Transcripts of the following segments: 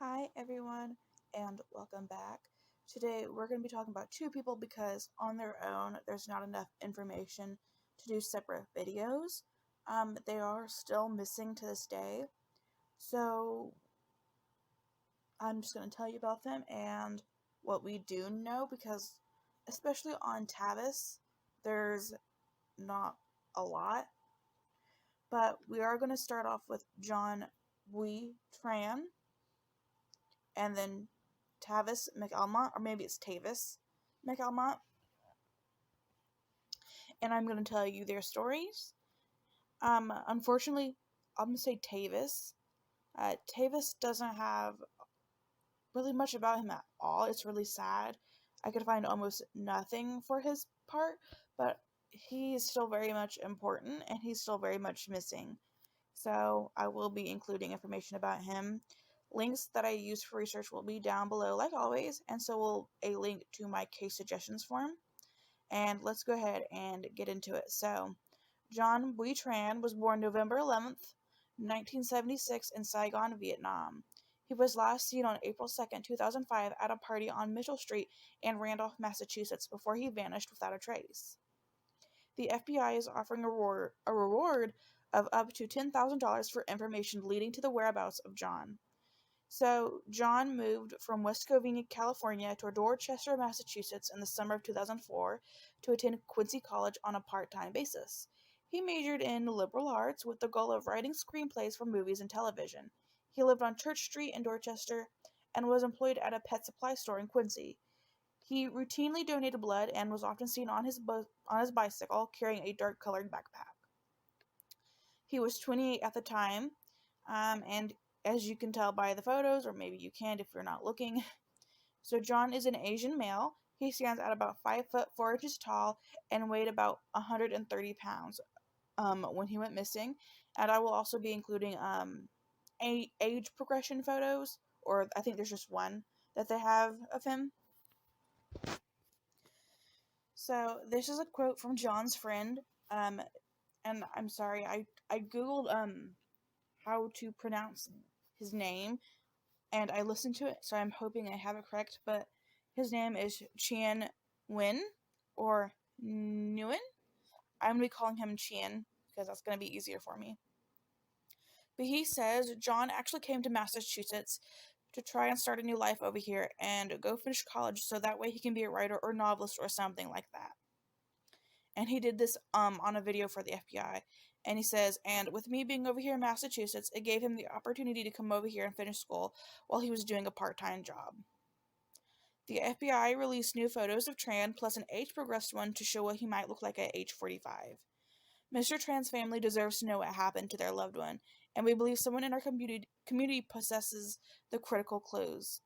Hi everyone and welcome back. Today we're going to be talking about two people because on their own there's not enough information to do separate videos. They are still missing to this day. So I'm just going to tell you about them and what we do know because especially on Tavis there's not a lot. But we are going to start off with John Tran and then Tavis McAlmont, or maybe it's Tavis McAlmont, and I'm going to tell you their stories. Unfortunately, I'm going to say Tavis. Tavis doesn't have really much about him at all. It's really sad. I could find almost nothing for his part, but he is still very much important, and he's still very much missing. So I will be including information about him. Links that I use for research will be down below, like always, and so will a link to my case suggestions form. And let's go ahead and get into it. So, John Bui Tran was born November 11th, 1976 in Saigon, Vietnam. He was last seen on April 2nd, 2005 at a party on Mitchell Street in Randolph, Massachusetts before he vanished without a trace. The FBI is offering a reward of up to $10,000 for information leading to the whereabouts of John. So, John moved from West Covina, California to Dorchester, Massachusetts in the summer of 2004 to attend Quincy College on a part-time basis. He majored in liberal arts with the goal of writing screenplays for movies and television. He lived on Church Street in Dorchester and was employed at a pet supply store in Quincy. He routinely donated blood and was often seen on his bicycle carrying a dark-colored backpack. He was 28 at the time, and as you can tell by the photos, or maybe you can't if you're not looking, so John is an Asian male. He stands at about 5 foot 4 inches tall and weighed about 130 pounds when he went missing. And I will also be including age progression photos, or I think there's just one that they have of him. So this is a quote from John's friend, and I'm sorry, I googled how to pronounce his name, and I listened to it, so I'm hoping I have it correct, but his name is Chien Nguyen, or Nguyen. I'm going to be calling him Chien, because that's going to be easier for me. But he says John actually came to Massachusetts to try and start a new life over here and go finish college so that way he can be a writer or novelist or something like that. And he did this on a video for the FBI. And he says, and with me being over here in Massachusetts, it gave him the opportunity to come over here and finish school while he was doing a part-time job. The FBI released new photos of Tran plus an age-progressed one to show what he might look like at age 45. Mr. Tran's family deserves to know what happened to their loved one, and we believe someone in our community possesses the critical clues.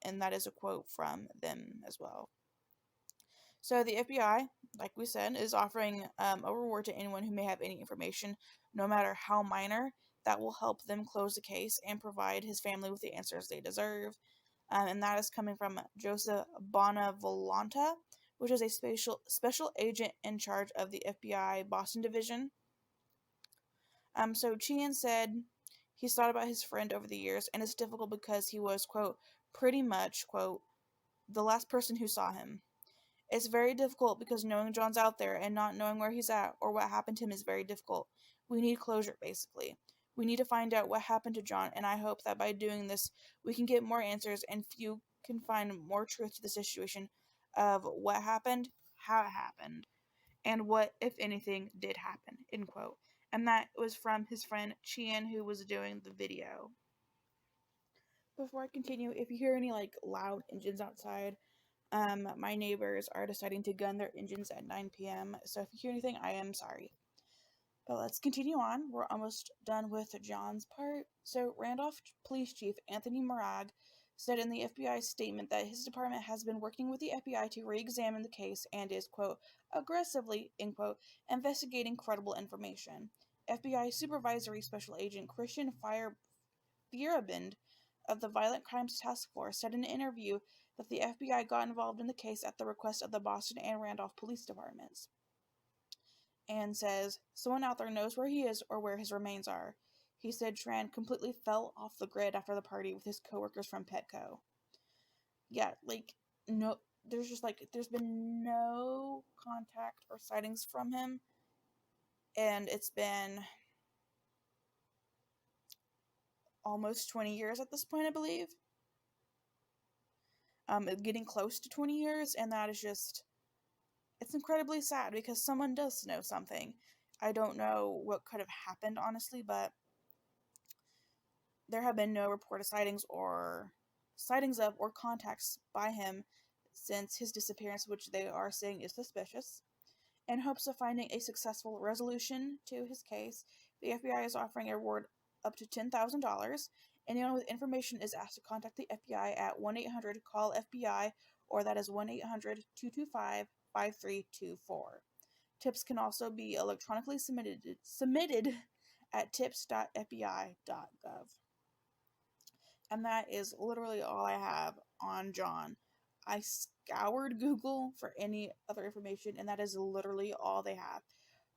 And that is a quote from them as well. So the FBI, like we said, is offering a reward to anyone who may have any information, no matter how minor, that will help them close the case and provide his family with the answers they deserve. And that is coming from Joseph Bonavolonta, which is a special agent in charge of the FBI Boston Division. So Chien said he's thought about his friend over the years, and it's difficult because he was, quote, pretty much, quote, the last person who saw him. It's very difficult because knowing John's out there and not knowing where he's at or what happened to him is very difficult. We need closure, basically. We need to find out what happened to John, and I hope that by doing this, we can get more answers and you can find more truth to the situation of what happened, how it happened, and what, if anything, did happen, end quote. And that was from his friend Chien, who was doing the video. Before I continue, if you hear any, loud engines outside, my neighbors are deciding to gun their engines at 9 p.m., so if you hear anything, I am sorry. But let's continue on. We're almost done with John's part. So, Randolph Police Chief Anthony Morag said in the FBI statement that his department has been working with the FBI to re-examine the case and is, quote, aggressively, end quote, investigating credible information. FBI Supervisory Special Agent Christian Fierabend of the Violent Crimes Task Force said in an interview that the FBI got involved in the case at the request of the Boston and Randolph police departments. And says, someone out there knows where he is or where his remains are. He said Tran completely fell off the grid after the party with his coworkers from Petco. Yeah, like, no, there's been no contact or sightings from him, and it's been almost 20 years at this point, I believe. Getting close to 20 years, and that is just, it's incredibly sad because someone does know something. I don't know what could have happened, honestly, but there have been no reported sightings of or contacts by him since his disappearance, which they are saying is suspicious. In hopes of finding a successful resolution to his case, the FBI is offering a reward up to $10,000. Anyone with information is asked to contact the FBI at 1-800-CALL-FBI, or that is 1-800-225-5324. Tips can also be electronically submitted at tips.fbi.gov. And that is literally all I have on John. I scoured Google for any other information, and that is literally all they have.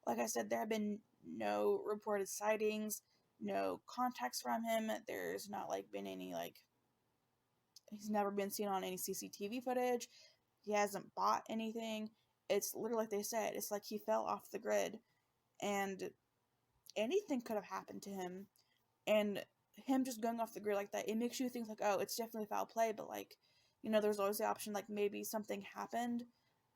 Like I said, there have been no reported sightings, no contacts from him. There's not been any he's never been seen on any CCTV footage. He hasn't bought anything. It's literally like they said. It's like he fell off the grid, and anything could have happened to him. And him just going off the grid like that, it makes you think oh, it's definitely foul play, but there's always the option maybe something happened.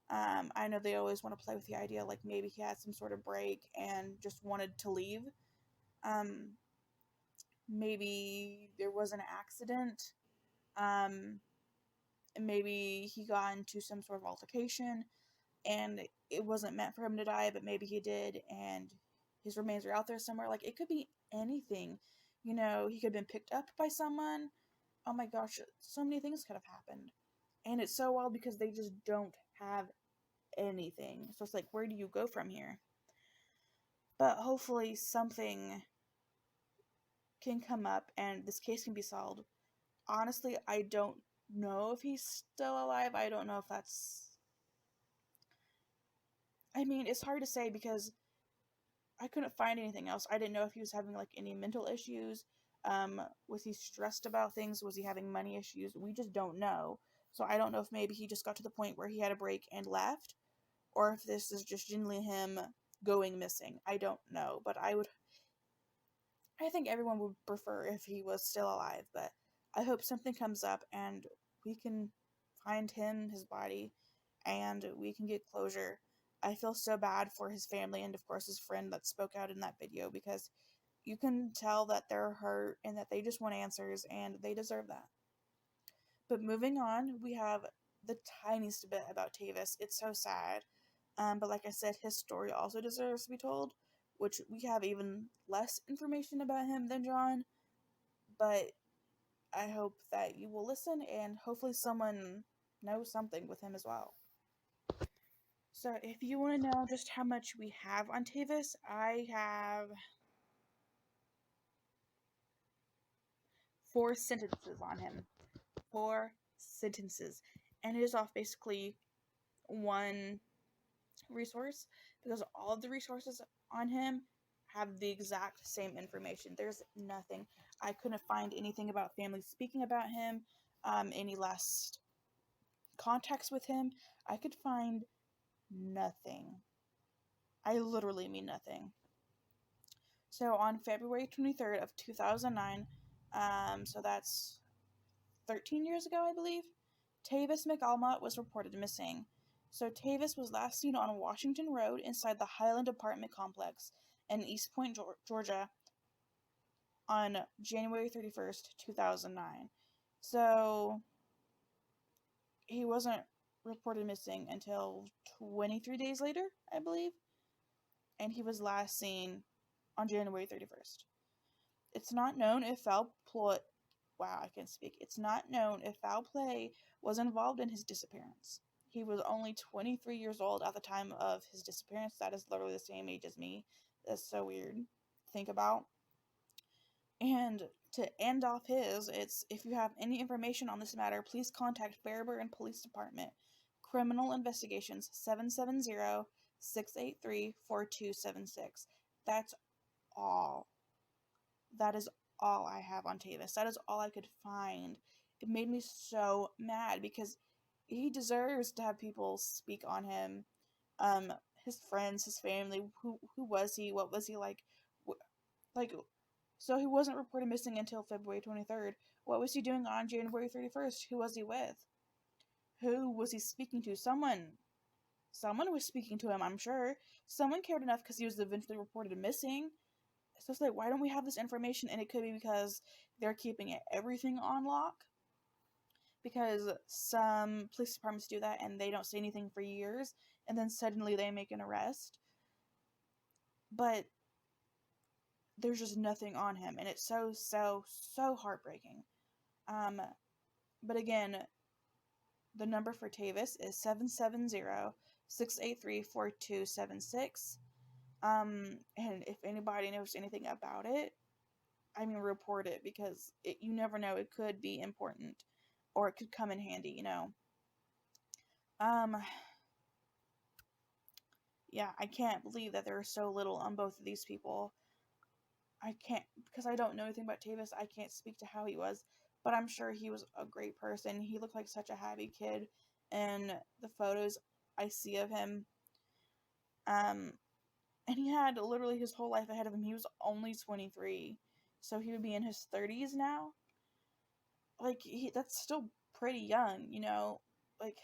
I know they always want to play with the idea maybe he had some sort of break and just wanted to leave. Maybe there was an accident. Maybe he got into some sort of altercation and it wasn't meant for him to die, but maybe he did, and his remains are out there somewhere. It could be anything. He could have been picked up by someone. Oh my gosh, so many things could have happened. And it's so wild because they just don't have anything. So it's where do you go from here? But hopefully something can come up and this case can be solved. Honestly, I don't know if he's still alive. I don't know if that's... it's hard to say because I couldn't find anything else. I didn't know if he was having any mental issues. Was he stressed about things? Was he having money issues? We just don't know. So I don't know if maybe he just got to the point where he had a break and left, or if this is just genuinely him going missing. I don't know, but I think everyone would prefer if he was still alive, but I hope something comes up and we can find him, his body, and we can get closure. I feel so bad for his family and, of course, his friend that spoke out in that video because you can tell that they're hurt and that they just want answers, and they deserve that. But moving on, we have the tiniest bit about Tavis. It's so sad. But like I said, his story also deserves to be told, which we have even less information about him than John. But I hope that you will listen, and hopefully someone knows something with him as well. So if you want to know just how much we have on Tavis, I have 4 sentences on him. 4 sentences. And it is off basically one resource, because all of the resources on him have the exact same information. There's nothing. I couldn't find anything about family speaking about him, any last contacts with him. I could find nothing. I literally mean nothing. So on February 23rd of 2009, so that's 13 years ago, I believe, Tavis McAlmont was reported missing. So Tavis was last seen on Washington Road inside the Highland apartment complex in East Point, Georgia on January 31st, 2009. So he wasn't reported missing until 23 days later, I believe. And he was last seen on January 31st. It's not known if foul play... Wow, I can't speak. It's not known if foul play was involved in his disappearance. He was only 23 years old at the time of his disappearance. That is literally the same age as me. That's so weird to think about. And to end off it's, if you have any information on this matter, please contact Fairburn Police Department. Criminal Investigations 770-683-4276. That's all that is all I have on Tavis. That is all I could find. It made me so mad because he deserves to have people speak on him. Um, his friends, his family. Who was he? What was he like? Like, so he wasn't reported missing until February 23rd. What was he doing on January 31st? Who was he with? Who was he speaking to? Someone was speaking to him, I'm sure. Someone cared enough because he was eventually reported missing. So it's like, why don't we have this information? And it could be because they're keeping everything on lock. Because some police departments do that and they don't say anything for years, and then suddenly they make an arrest. But there's just nothing on him, and it's so heartbreaking. Um, but again, the number for Tavis is 770-683-4276. And if anybody knows anything about it, I mean, report it, because you never know, it could be important, or it could come in handy, Um, yeah, I can't believe that there is so little on both of these people. I can't, because I don't know anything about Tavis, I can't speak to how he was, but I'm sure he was a great person. He looked like such a happy kid, and the photos I see of him, um, and he had literally his whole life ahead of him. He was only 23, so he would be in his 30s now. Like, that's still pretty young, like,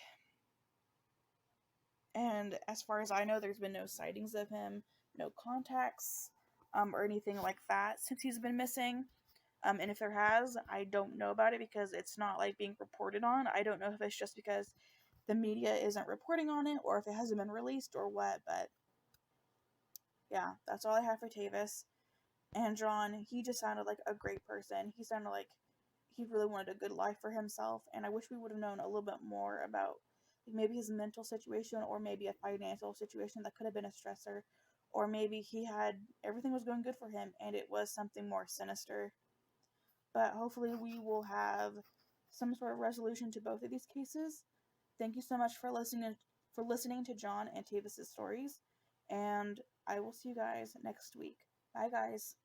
and as far as I know, there's been no sightings of him, no contacts, or anything like that since he's been missing. And if there has, I don't know about it because it's not like being reported on. I don't know if it's just because the media isn't reporting on it, or if it hasn't been released, or what. But yeah, that's all I have for Tavis. And John, he just sounded like a great person. He sounded like he really wanted a good life for himself, and I wish we would have known a little bit more about, like, maybe his mental situation, or maybe a financial situation that could have been a stressor, or maybe he had everything was going good for him and it was something more sinister. But hopefully we will have some sort of resolution to both of these cases. Thank you so much for listening to John and Tavis's stories, and I will see you guys next week. Bye, guys.